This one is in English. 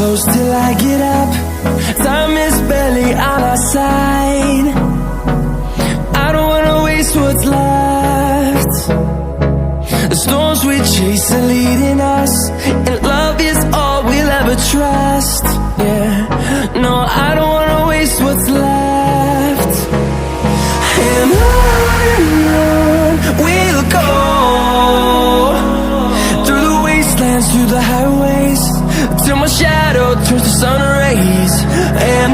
close till I get up. Time is barely on our side. I don't wanna waste what's left. The storms we chase are leading us, and love is all we'll ever trust. Yeah, no, I don't wanna waste what's left. And on we'll go, through the wastelands, through the highways, till my shadow turns to sun rays. And